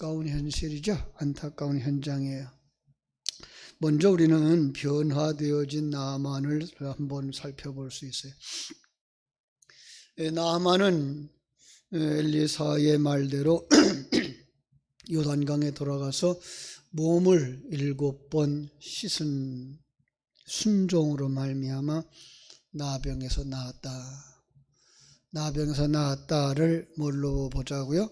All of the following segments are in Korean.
안타까운 현실이죠. 안타까운 현장이에요. 먼저 우리는 변화되어진 나아만을 한번 살펴볼 수 있어요. 나아만은 엘리사의 말대로 요단강에 돌아가서 몸을 7번 씻은 순종으로 말미암아 나병에서 나았다. 나병에서 나았다를 뭘로 보자고요?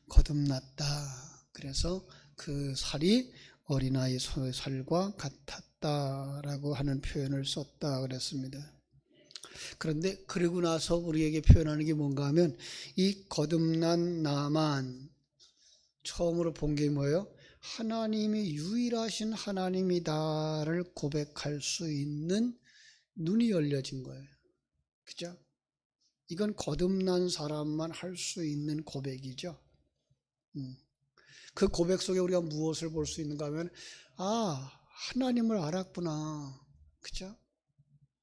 거듭났다. 그래서 그 살이 어린아이 살과 같았다라고 하는 표현을 썼다 그랬습니다. 그런데 그러고 나서 우리에게 표현하는 게 뭔가 하면 이 거듭난 나만 처음으로 본 게 뭐예요? 하나님이 유일하신 하나님이다를 고백할 수 있는 눈이 열려진 거예요. 그죠? 이건 거듭난 사람만 할 수 있는 고백이죠. 그 고백 속에 우리가 무엇을 볼 수 있는가 하면 하나님을 알았구나. 그죠?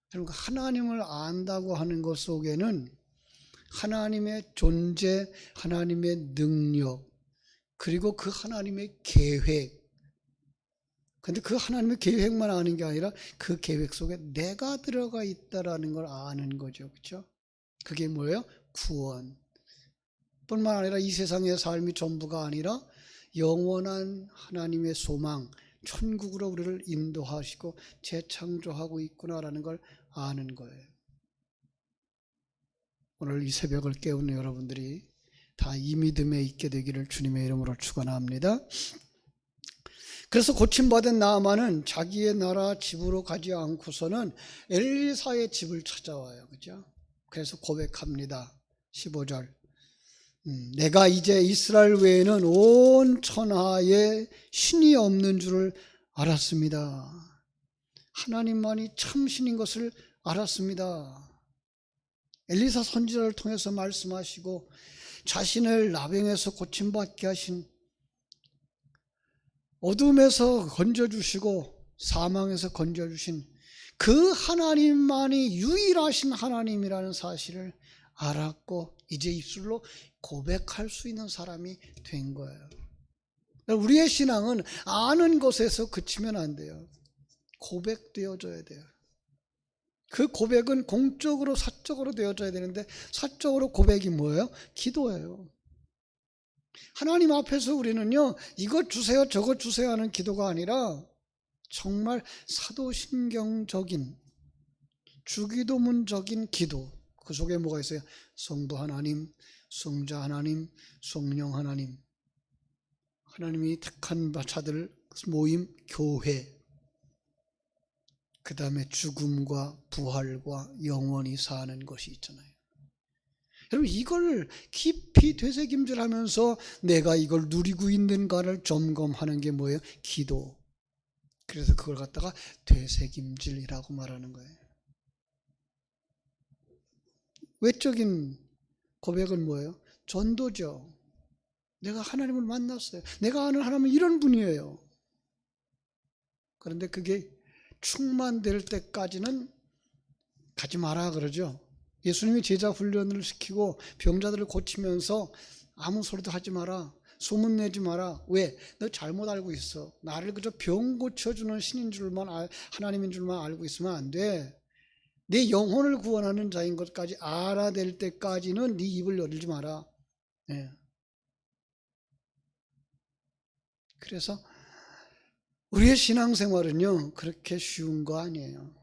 그러니까 하나님을 안다고 하는 것 속에는 하나님의 존재, 하나님의 능력, 그리고 그 하나님의 계획. 근데 그 하나님의 계획만 아는 게 아니라 그 계획 속에 내가 들어가 있다라는 걸 아는 거죠. 그렇죠? 그게 뭐예요? 구원. 뿐만 아니라 이 세상의 삶이 전부가 아니라 영원한 하나님의 소망, 천국으로 우리를 인도하시고 재창조하고 있구나라는 걸 아는 거예요. 오늘 이 새벽을 깨우는 여러분들이 다 이 믿음에 있게 되기를 주님의 이름으로 축원합니다. 그래서 고침받은 나아만은 자기의 나라 집으로 가지 않고서는 엘리사의 집을 찾아와요. 그죠? 그래서 고백합니다. 15절. 내가 이제 이스라엘 외에는 온 천하에 신이 없는 줄을 알았습니다. 하나님만이 참 신인 것을 알았습니다. 엘리사 선지자를 통해서 말씀하시고 자신을 나병에서 고침받게 하신, 어둠에서 건져주시고 사망에서 건져주신 그 하나님만이 유일하신 하나님이라는 사실을 알았고 이제 입술로 고백할 수 있는 사람이 된 거예요. 우리의 신앙은 아는 것에서 그치면 안 돼요. 고백되어져야 돼요. 그 고백은 공적으로 사적으로 되어져야 되는데 사적으로 고백이 뭐예요? 기도예요. 하나님 앞에서 우리는요, 이것 주세요 저것 주세요 하는 기도가 아니라 정말 사도신경적인 주기도문적인 기도. 그 속에 뭐가 있어요? 성부 하나님, 성자 하나님, 성령 하나님, 하나님이 택한 자들 모임 교회, 그 다음에 죽음과 부활과 영원히 사는 것이 있잖아요. 여러분, 이걸 깊이 되새김질하면서 내가 이걸 누리고 있는가를 점검하는 게 뭐예요? 기도. 그래서 그걸 갖다가 되새김질이라고 말하는 거예요. 외적인 고백은 뭐예요? 전도죠. 내가 하나님을 만났어요. 내가 아는 하나님은 이런 분이에요. 그런데 그게 충만될 때까지는 가지 마라 그러죠. 예수님이 제자 훈련을 시키고 병자들을 고치면서 아무 소리도 하지 마라, 소문내지 마라. 왜? 너 잘못 알고 있어. 나를 그저 병 고쳐주는 신인 줄만, 하나님인 줄만 알고 있으면 안 돼. 내 영혼을 구원하는 자인 것까지 알아낼 때까지는 네 입을 열지 마라. 네. 그래서 우리의 신앙생활은요, 그렇게 쉬운 거 아니에요.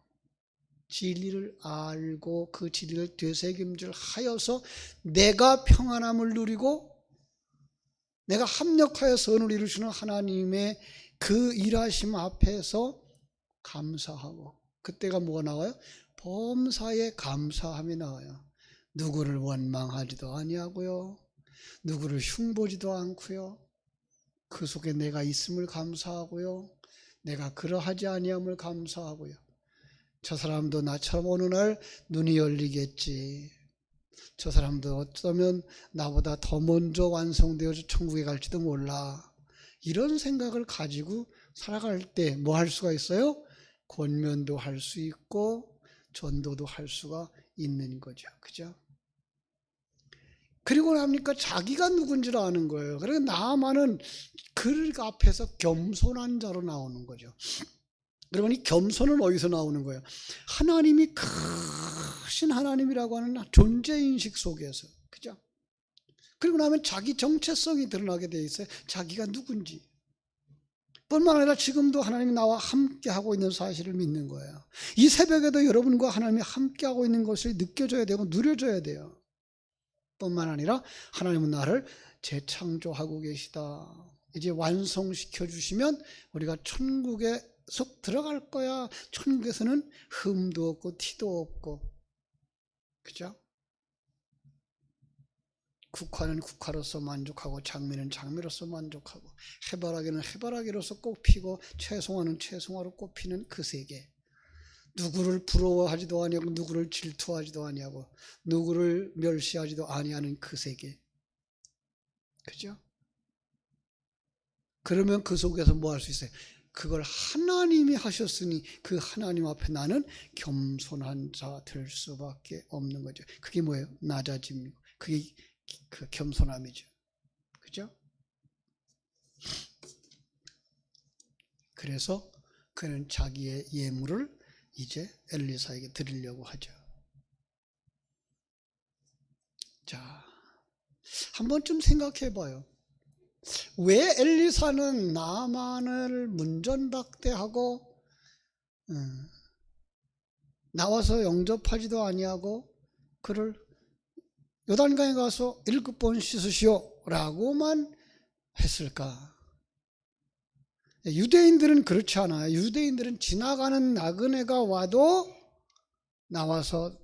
진리를 알고 그 진리를 되새김질 하여서 내가 평안함을 누리고 내가 합력하여 선을 이루시는 하나님의 그 일하심 앞에서 감사하고, 그때가 뭐가 나와요? 범사에 감사함이 나와요. 누구를 원망하지도 아니하고요, 누구를 흉보지도 않고요, 그 속에 내가 있음을 감사하고요, 내가 그러하지 아니함을 감사하고요. 저 사람도 나처럼 어느 날 눈이 열리겠지. 저 사람도 어쩌면 나보다 더 먼저 완성되어서 천국에 갈지도 몰라. 이런 생각을 가지고 살아갈 때 뭐 할 수가 있어요? 권면도 할 수 있고 전도도 할 수가 있는 거죠. 그죠? 그리고 나니까 자기가 누군지를 아는 거예요. 그래서 나아만은 그 앞에서 겸손한 자로 나오는 거죠. 그러면 이 겸손은 어디서 나오는 거예요? 하나님이 크신 하나님이라고 하는 존재인식 속에서. 그죠? 그리고 나면 자기 정체성이 드러나게 돼 있어요. 자기가 누군지. 뿐만 아니라 지금도 하나님이 나와 함께하고 있는 사실을 믿는 거예요. 이 새벽에도 여러분과 하나님이 함께하고 있는 것을 느껴져야 되고 누려져야 돼요. 뿐만 아니라 하나님은 나를 재창조하고 계시다. 이제 완성시켜 주시면 우리가 천국에 속 들어갈 거야. 천국에서는 흠도 없고 티도 없고, 그죠? 국화는 국화로서 만족하고 장미는 장미로서 만족하고 해바라기는 해바라기로서 꽃피고 채송화는 채송화로 꽃피는 그 세계. 누구를 부러워하지도 아니하고 누구를 질투하지도 아니하고 누구를 멸시하지도 아니하는 그 세계. 그죠? 그러면 그 속에서 뭐 할 수 있어요? 그걸 하나님이 하셨으니 그 하나님 앞에 나는 겸손한 자 될 수밖에 없는 거죠. 그게 뭐예요? 낮아짐이고 그게 그 겸손함이죠. 그죠? 그래서 그는 자기의 예물을 이제 엘리사에게 드리려고 하죠. 자, 한 번쯤 생각해 봐요. 왜 엘리사는 나아만을 문전박대하고 나와서 영접하지도 아니하고 그를 요단강에 가서 7번 씻으시오 라고만 했을까? 유대인들은 그렇지 않아요. 유대인들은 지나가는 나그네가 와도 나와서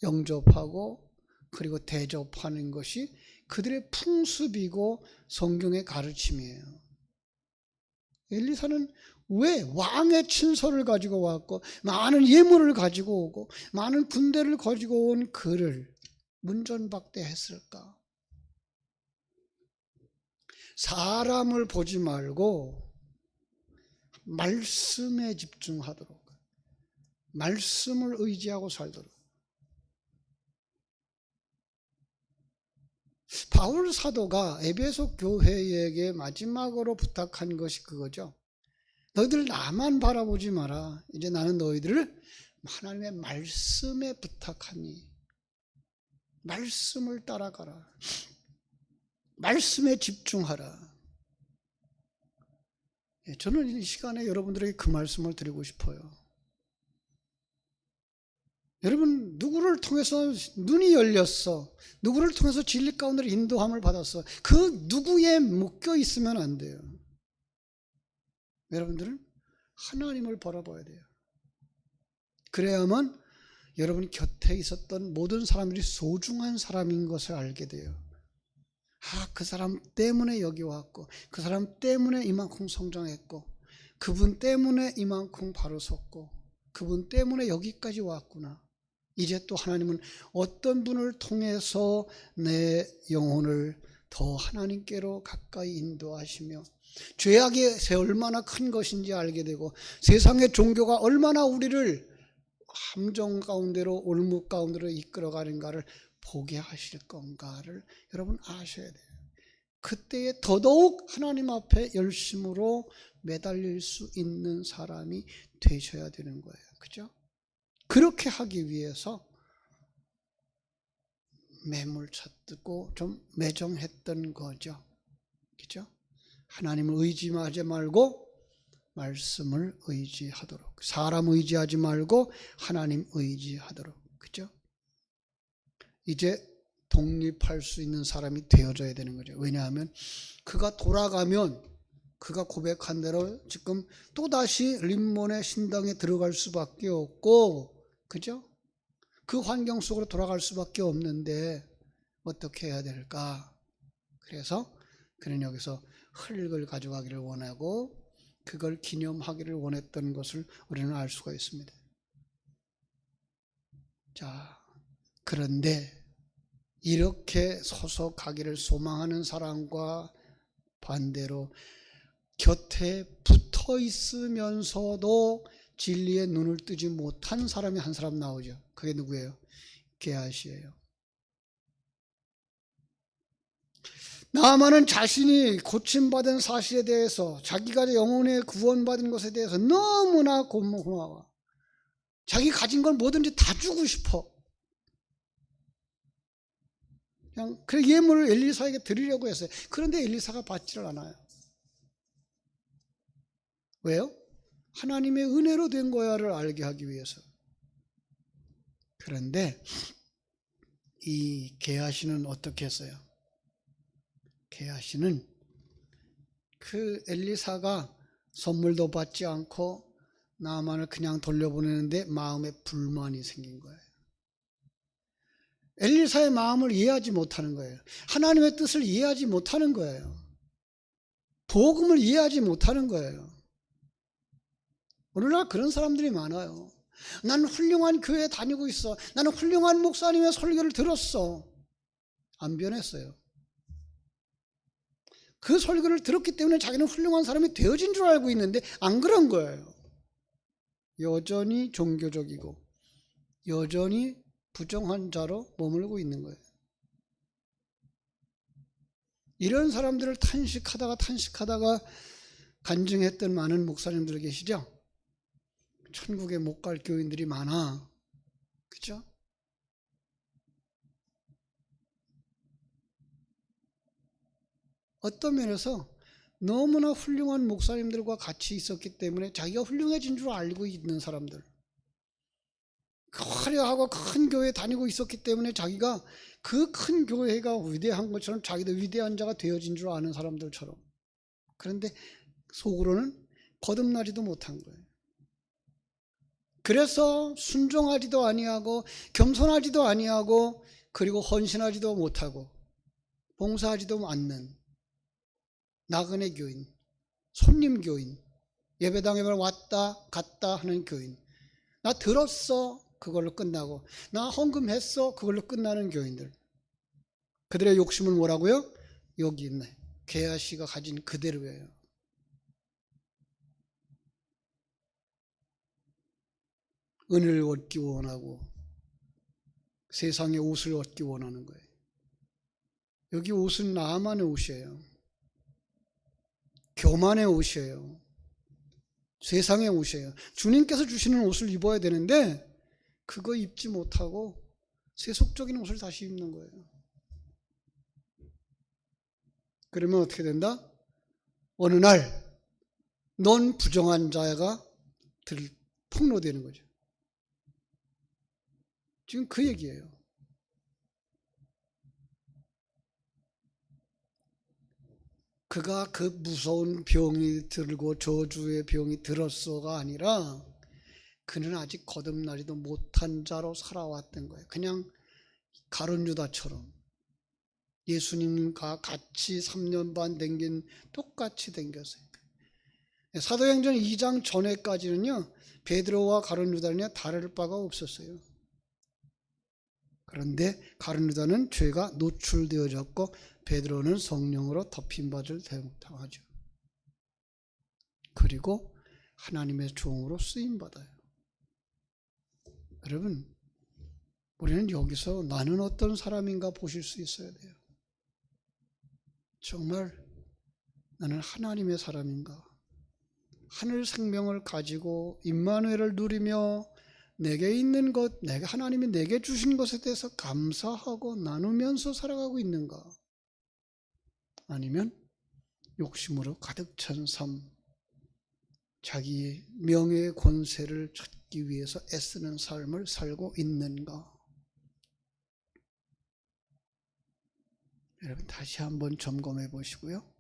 영접하고 그리고 대접하는 것이 그들의 풍습이고 성경의 가르침이에요. 엘리사는 왜 왕의 친서를 가지고 왔고 많은 예물을 가지고 오고 많은 군대를 가지고 온 그를 문전박대했을까? 사람을 보지 말고 말씀에 집중하도록, 말씀을 의지하고 살도록. 바울 사도가 에베소 교회에게 마지막으로 부탁한 것이 그거죠. 너희들 나만 바라보지 마라. 이제 나는 너희들을 하나님의 말씀에 부탁하니 말씀을 따라가라. 말씀에 집중하라. 저는 이 시간에 여러분들에게 그 말씀을 드리고 싶어요. 여러분 누구를 통해서 눈이 열렸어. 누구를 통해서 진리 가운데 인도함을 받았어. 그 누구에 묶여 있으면 안 돼요. 여러분들은 하나님을 바라봐야 돼요. 그래야만 여러분 곁에 있었던 모든 사람들이 소중한 사람인 것을 알게 돼요. 아, 그 사람 때문에 여기 왔고 그 사람 때문에 이만큼 성장했고 그분 때문에 이만큼 바로 섰고 그분 때문에 여기까지 왔구나. 이제 또 하나님은 어떤 분을 통해서 내 영혼을 더 하나님께로 가까이 인도하시며 죄악이 얼마나 큰 것인지 알게 되고 세상의 종교가 얼마나 우리를 함정 가운데로 올무 가운데로 이끌어가는가를 보게 하실 건가를 여러분 아셔야 돼요. 그때에 더더욱 하나님 앞에 열심으로 매달릴 수 있는 사람이 되셔야 되는 거예요. 그죠? 그렇게 하기 위해서 매몰차 뜨고 좀 매정했던 거죠. 그죠? 하나님을 의지하지 말고 말씀을 의지하도록, 사람 의지하지 말고 하나님 의지하도록. 그죠? 이제 독립할 수 있는 사람이 되어져야 되는 거죠. 왜냐하면 그가 돌아가면 그가 고백한 대로 지금 또다시 림몬의 신당에 들어갈 수밖에 없고, 그죠? 그 환경 속으로 돌아갈 수밖에 없는데 어떻게 해야 될까? 그래서 그는 여기서 흙을 가져가기를 원하고 그걸 기념하기를 원했던 것을 우리는 알 수가 있습니다. 자, 그런데 이렇게 소속하기를 소망하는 사람과 반대로 곁에 붙어 있으면서도 진리의 눈을 뜨지 못한 사람이 한 사람 나오죠. 그게 누구예요? 게하시예요. 나아만은 자신이 고침받은 사실에 대해서, 자기가 영혼의 구원받은 것에 대해서 너무나 고마워. 자기 가진 걸 뭐든지 다 주고 싶어. 그냥 그 예물을 엘리사에게 드리려고 했어요. 그런데 엘리사가 받지를 않아요. 왜요? 하나님의 은혜로 된 거야를 알게 하기 위해서. 그런데 이 게하시는 어떻게 했어요? 게하시는 그 엘리사가 선물도 받지 않고 나만을 그냥 돌려보내는데 마음에 불만이 생긴 거예요. 엘리사의 마음을 이해하지 못하는 거예요. 하나님의 뜻을 이해하지 못하는 거예요. 복음을 이해하지 못하는 거예요. 오늘날 그런 사람들이 많아요. 나는 훌륭한 교회에 다니고 있어. 나는 훌륭한 목사님의 설교를 들었어. 안 변했어요. 그 설교를 들었기 때문에 자기는 훌륭한 사람이 되어진 줄 알고 있는데 안 그런 거예요. 여전히 종교적이고 여전히 부정한 자로 머물고 있는 거예요. 이런 사람들을 탄식하다가 간증했던 많은 목사님들 계시죠? 천국에 못 갈 교인들이 많아. 그죠? 어떤 면에서 너무나 훌륭한 목사님들과 같이 있었기 때문에 자기가 훌륭해진 줄 알고 있는 사람들, 화려하고 큰 교회에 다니고 있었기 때문에 자기가 그 큰 교회가 위대한 것처럼 자기도 위대한 자가 되어진 줄 아는 사람들처럼. 그런데 속으로는 거듭나지도 못한 거예요. 그래서 순종하지도 아니하고 겸손하지도 아니하고 그리고 헌신하지도 못하고 봉사하지도 않는 나그네 교인, 손님 교인, 예배당에만 왔다 갔다 하는 교인, 나 들었어 그걸로 끝나고, 나 헌금했어 그걸로 끝나는 교인들. 그들의 욕심은 뭐라고요? 여기 있네. 게하시가 가진 그대로예요. 은혜를 얻기 원하고 세상의 옷을 얻기 원하는 거예요. 여기 옷은 나만의 옷이에요. 교만의 옷이에요. 세상의 옷이에요. 주님께서 주시는 옷을 입어야 되는데 그거 입지 못하고 세속적인 옷을 다시 입는 거예요. 그러면 어떻게 된다? 어느 날 넌 부정한 자가 폭로되는 거죠. 지금 그 얘기예요. 그가 그 무서운 병이 들고 저주의 병이 들었어가 아니라 그는 아직 거듭나지도 못한 자로 살아왔던 거예요. 그냥 가룟 유다처럼 예수님과 같이 3년 반 댕긴, 똑같이 댕겼어요. 사도행전 2장 전에까지는요, 베드로와 가룟 유다는 다를 바가 없었어요. 그런데 가룟 유다는 죄가 노출되어졌고 베드로는 성령으로 덮임받을 당하죠. 그리고 하나님의 종으로 쓰임받아요. 여러분, 우리는 여기서 나는 어떤 사람인가 보실 수 있어야 돼요. 정말 나는 하나님의 사람인가? 하늘 생명을 가지고 임마누엘을 누리며 내게 있는 것, 하나님이 내게 주신 것에 대해서 감사하고 나누면서 살아가고 있는가? 아니면 욕심으로 가득 찬 삶, 자기의 명예의 권세를 찾기 위해서 애쓰는 삶을 살고 있는가? 여러분 다시 한번 점검해 보시고요.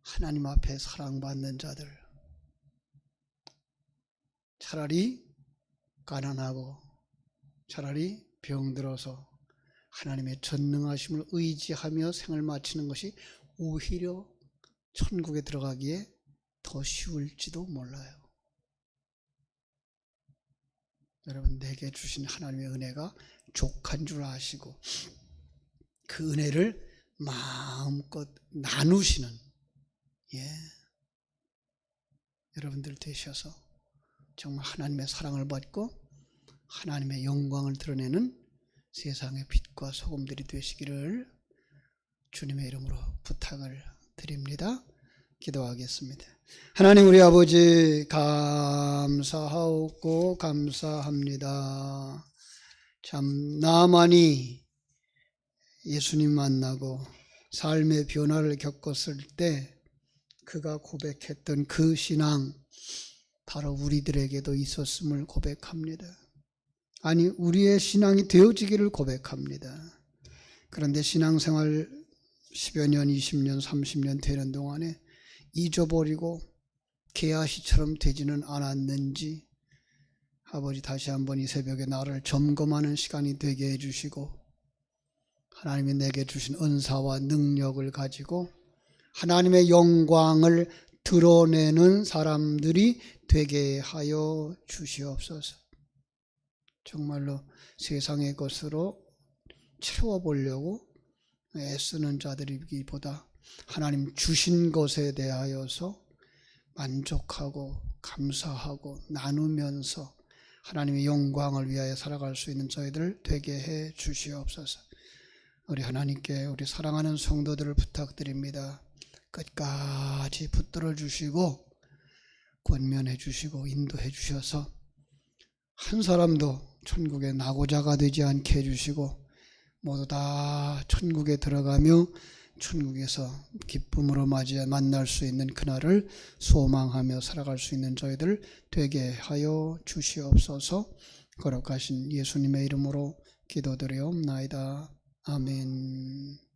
하나님 앞에 사랑받는 자들, 차라리 가난하고 차라리 병들어서 하나님의 전능하심을 의지하며 생을 마치는 것이 오히려 천국에 들어가기에 더 쉬울지도 몰라요. 여러분, 내게 주신 하나님의 은혜가 족한 줄 아시고 그 은혜를 마음껏 나누시는 여러분들 되셔서 정말 하나님의 사랑을 받고 하나님의 영광을 드러내는 세상의 빛과 소금들이 되시기를 주님의 이름으로 부탁을 드립니다. 기도하겠습니다. 하나님 우리 아버지 감사하고 감사합니다. 참 나만이 예수님 만나고 삶의 변화를 겪었을 때 그가 고백했던 그 신앙 바로 우리들에게도 있었음을 고백합니다. 아니 우리의 신앙이 되어지기를 고백합니다. 그런데 신앙생활 10여 년, 20년, 30년 되는 동안에 잊어버리고 개아시처럼 되지는 않았는지 아버지 다시 한번 이 새벽에 나를 점검하는 시간이 되게 해주시고 하나님이 내게 주신 은사와 능력을 가지고 하나님의 영광을 드러내는 사람들이 되게 하여 주시옵소서. 정말로 세상의 것으로 채워보려고 애쓰는 자들이기보다 하나님 주신 것에 대하여서 만족하고 감사하고 나누면서 하나님의 영광을 위하여 살아갈 수 있는 저희들 되게 해 주시옵소서. 우리 하나님께 우리 사랑하는 성도들을 부탁드립니다. 끝까지 붙들어 주시고 권면해 주시고 인도해 주셔서 한 사람도 천국에 낙오자가 되지 않게 해주시고 모두 다 천국에 들어가며 천국에서 기쁨으로 만날 수 있는 그날을 소망하며 살아갈 수 있는 저희들 되게 하여 주시옵소서. 거룩하신 예수님의 이름으로 기도드리옵나이다. 아멘.